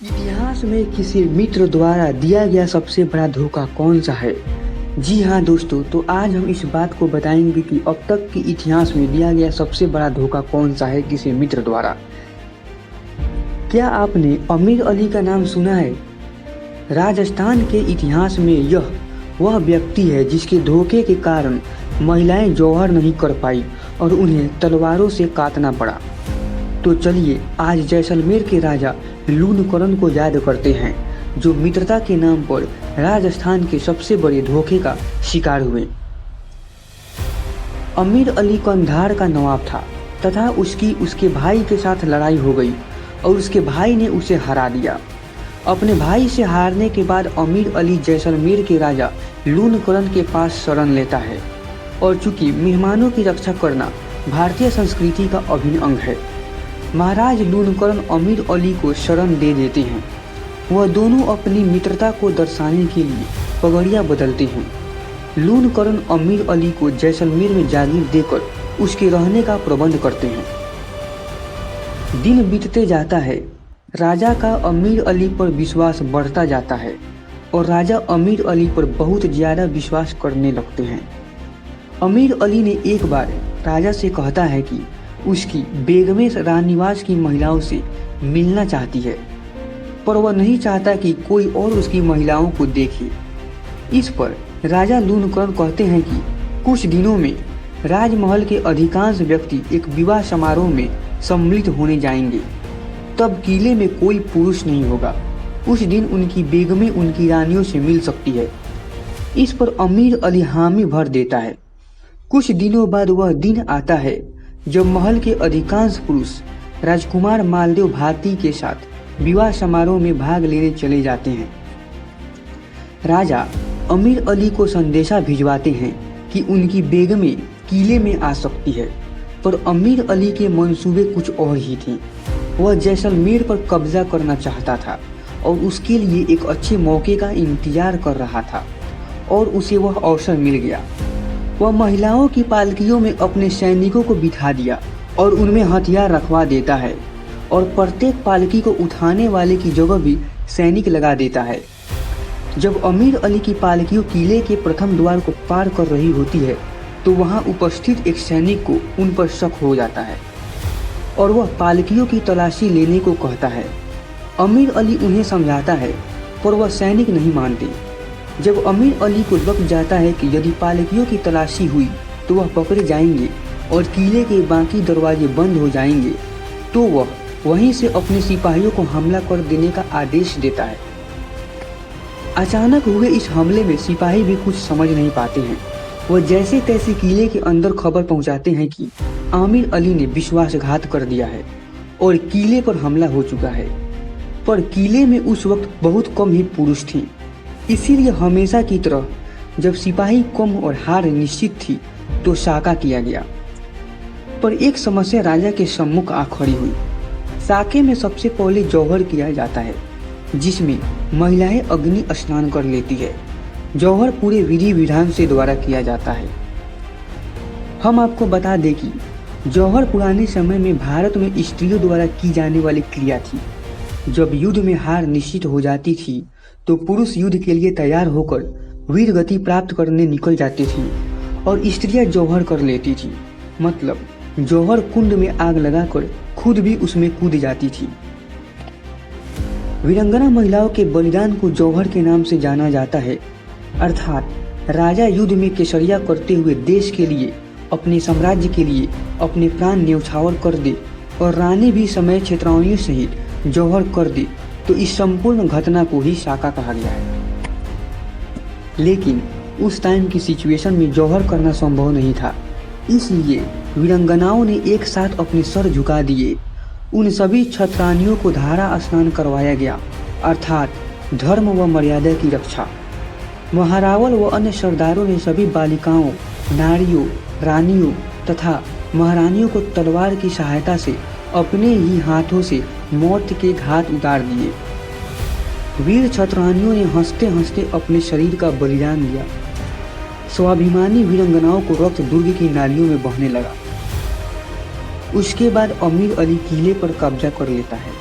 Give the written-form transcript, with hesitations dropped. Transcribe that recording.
इतिहास में किसी मित्र द्वारा दिया गया सबसे बड़ा धोखा कौन सा है? जी हाँ दोस्तों, तो आज हम इस बात को बताएंगे कि अब तक के इतिहास में दिया गया सबसे बड़ा धोखा कौन सा है किसी मित्र द्वारा। क्या आपने अमीर अली का नाम सुना है? राजस्थान के इतिहास में यह वह व्यक्ति है जिसके धोखे के कारण महिलाएं जौहर नहीं कर पाई और उन्हें तलवारों से काटना पड़ा। तो चलिए आज जैसलमेर के राजा लूणकरण को याद करते हैं, जो मित्रता के नाम पर राजस्थान के सबसे बड़े धोखे का शिकार हुए। अमीर अली कंधार का नवाब था तथा उसके भाई के साथ लड़ाई हो गई और उसके भाई ने उसे हरा दिया। अपने भाई से हारने के बाद अमीर अली जैसलमेर के राजा लूणकरण के पास शरण लेता है और चूंकि मेहमानों की रक्षा करना भारतीय संस्कृति का अभिन्न अंग है, महाराज लूणकरण अमीर अली को शरण दे देते हैं। वह दोनों अपनी मित्रता को दर्शाने के लिए पगड़ियाँ बदलते हैं। लूणकरण अमीर अली को जैसलमेर में जागीर देकर उसके रहने का प्रबंध करते हैं। दिन बीतते जाता है, राजा का अमीर अली पर विश्वास बढ़ता जाता है और राजा अमीर अली पर बहुत ज़्यादा विश्वास करने लगते हैं। अमीर अली ने एक बार राजा से कहता है कि उसकी बेगमे राजनिवास की महिलाओं से मिलना चाहती है, पर वह नहीं चाहता कि कोई और उसकी महिलाओं को देखे। इस पर राजा लूणकरण कहते हैं कि कुछ दिनों में राजमहल के अधिकांश व्यक्ति एक विवाह समारोह में सम्मिलित होने जाएंगे, तब किले में कोई पुरुष नहीं होगा। उस दिन उनकी बेगमें उनकी रानियों से मिल सकती है। इस पर अमीर अली हामी भर देता है। कुछ दिनों बाद वह दिन आता है जब महल के अधिकांश पुरुष राजकुमार मालदेव भारती के साथ विवाह समारोह में भाग लेने चले जाते हैं। राजा अमीर अली को संदेशा भिजवाते हैं कि उनकी बेगमें किले में आ सकती है, पर अमीर अली के मंसूबे कुछ और ही थे। वह जैसलमेर पर कब्जा करना चाहता था और उसके लिए एक अच्छे मौके का इंतजार कर रहा था और उसे वह अवसर मिल गया। वह महिलाओं की पालकियों में अपने सैनिकों को बिठा दिया और उनमें हथियार रखवा देता है और प्रत्येक पालकी को उठाने वाले की जगह भी सैनिक लगा देता है। जब अमीर अली की पालकियों किले के प्रथम द्वार को पार कर रही होती है तो वहां उपस्थित एक सैनिक को उन पर शक हो जाता है और वह पालकियों की तलाशी लेने को कहता है। अमीर अली उन्हें समझाता है, पर वह सैनिक नहीं मानते। जब अमीर अली को लग जाता है कि यदि पालकियों की तलाशी हुई तो वह पकड़े जाएंगे और किले के बाकी दरवाजे बंद हो जाएंगे, तो वह वहीं से अपने सिपाहियों को हमला कर देने का आदेश देता है। अचानक हुए इस हमले में सिपाही भी कुछ समझ नहीं पाते हैं। वह जैसे तैसे किले के अंदर खबर पहुंचाते हैं कि आमिर अली ने विश्वासघात कर दिया है और किले पर हमला हो चुका है। पर किले में उस वक्त बहुत कम ही पुरुष थे, इसीलिए हमेशा की तरह जब सिपाही कम और हार निश्चित थी तो साका किया गया। पर एक समस्या राजा के सम्मुख आ खड़ी हुई। साके में सबसे पहले जौहर किया जाता है, जिसमें महिलाएं अग्नि स्नान कर लेती है। जौहर पूरे विधि विधान से द्वारा किया जाता है। हम आपको बता दें कि जौहर पुराने समय में भारत में स्त्रियों द्वारा की जाने वाली क्रिया थी। जब युद्ध में हार निश्चित हो जाती थी तो पुरुष युद्ध के लिए तैयार होकर वीर गति प्राप्त करने निकल जाती थी और स्त्रियां जौहर कर लेती थी। मतलब जौहर कुंड में आग लगाकर खुद भी उसमें कूद जाती थी। वीरांगना महिलाओं के बलिदान को जौहर के नाम से जाना जाता है। अर्थात राजा युद्ध में केसरिया करते हुए देश के लिए, अपने साम्राज्य के लिए अपने प्राण न्यौछावर कर दे और रानी भी समय क्षेत्राणियों सहित जौहर कर दे, तो इस संपूर्ण घटना को ही साका कहा गया है। लेकिन उस टाइम की सिचुएशन में जौहर करना संभव नहीं था, इसलिए वीरांगनाओं ने एक साथ अपने सर झुका दिए। उन सभी क्षत्रानियों को धारा स्नान करवाया गया, अर्थात धर्म व मर्यादा की रक्षा। महारावल व अन्य सरदारों ने सभी बालिकाओं, नारियों, रानियों तथा महारानियों को तलवार की सहायता से अपने ही हाथों से मौत के घाट उतार दिए। वीर क्षत्रानियों ने हंसते हंसते अपने शरीर का बलिदान दिया। स्वाभिमानी वीरांगनाओं को रक्त दुर्ग की नालियों में बहने लगा। उसके बाद अमीर अली किले पर कब्जा कर लेता है।